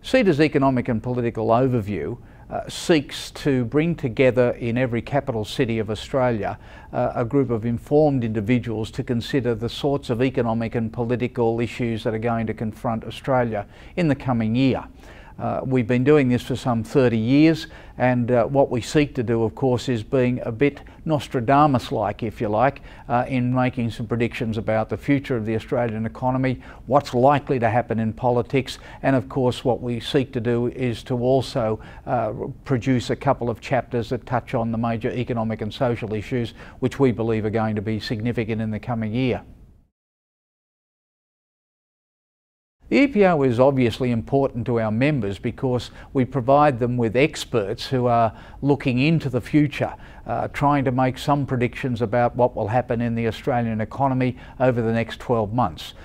CEDA's economic and political overview seeks to bring together in every capital city of Australia a group of informed individuals to consider the sorts of economic and political issues that are going to confront Australia in the coming year. We've been doing this for some 30 years, and what we seek to do, of course, is being a bit Nostradamus-like, if you like, in making some predictions about the future of the Australian economy, what's likely to happen in politics, and of course what we seek to do is to also produce a couple of chapters that touch on the major economic and social issues which we believe are going to be significant in the coming year. The EPO is obviously important to our members because we provide them with experts who are looking into the future, trying to make some predictions about what will happen in the Australian economy over the next 12 months.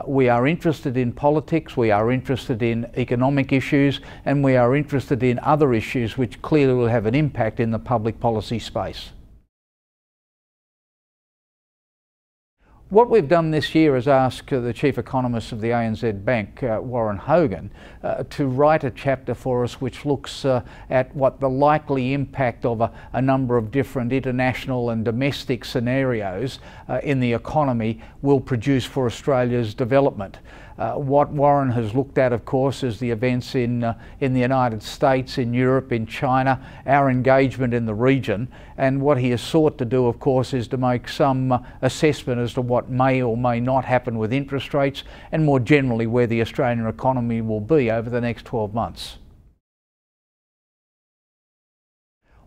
We are interested in politics, we are interested in economic issues, and we are interested in other issues which clearly will have an impact in the public policy space. What we've done this year is ask the Chief Economist of the ANZ Bank, Warren Hogan, to write a chapter for us which looks at what the likely impact of a number of different international and domestic scenarios in the economy will produce for Australia's development. What Warren has looked at, of course, is the events in the United States, in Europe, in China, our engagement in the region, and what he has sought to do, of course, is to make some assessment as to what may or may not happen with interest rates, and more generally where the Australian economy will be over the next 12 months.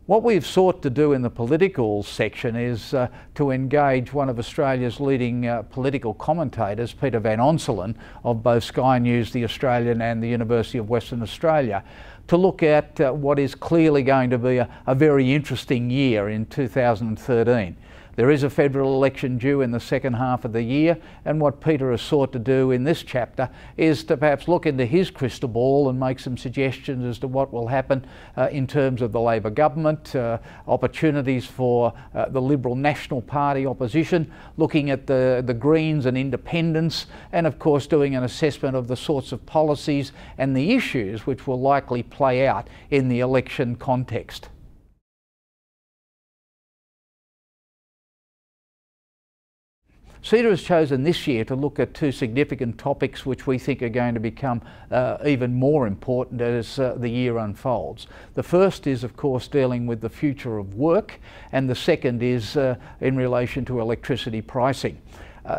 What we've sought to do in the political section is to engage one of Australia's leading political commentators, Peter Van Onselen, of both Sky News, The Australian and the University of Western Australia, to look at what is clearly going to be a very interesting year in 2013. There is a federal election due in the second half of the year, and what Peter has sought to do in this chapter is to perhaps look into his crystal ball and make some suggestions as to what will happen in terms of the Labor government, opportunities for the Liberal National Party opposition, looking at the Greens and independents, and of course doing an assessment of the sorts of policies and the issues which will likely play out in the election context. CEDA has chosen this year to look at two significant topics which we think are going to become even more important as the year unfolds. The first is, of course, dealing with the future of work, and the second is in relation to electricity pricing.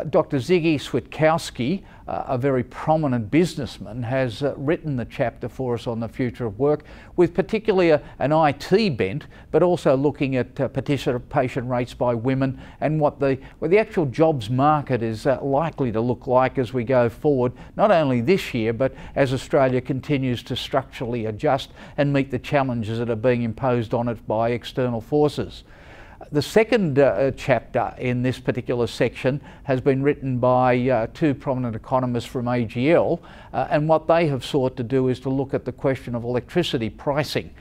Dr. Ziggy Switkowski, a very prominent businessman, has written the chapter for us on the future of work, with particularly an IT bent, but also looking at participation rates by women and what the actual jobs market is likely to look like as we go forward, not only this year, but as Australia continues to structurally adjust and meet the challenges that are being imposed on it by external forces. The second chapter in this particular section has been written by two prominent economists from AGL, and what they have sought to do is to look at the question of electricity pricing.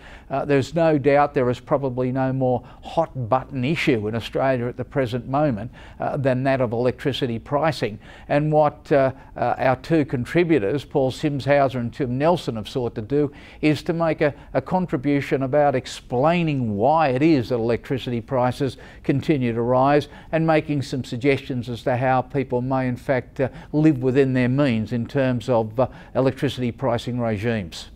There's no doubt there is probably no more hot button issue in Australia at the present moment than that of electricity pricing, and what our two contributors, Paul Simshauser and Tim Nelson, have sought to do is to make a contribution about explaining why it is that electricity prices continue to rise, and making some suggestions as to how people may in fact live within their means in terms of electricity pricing regimes.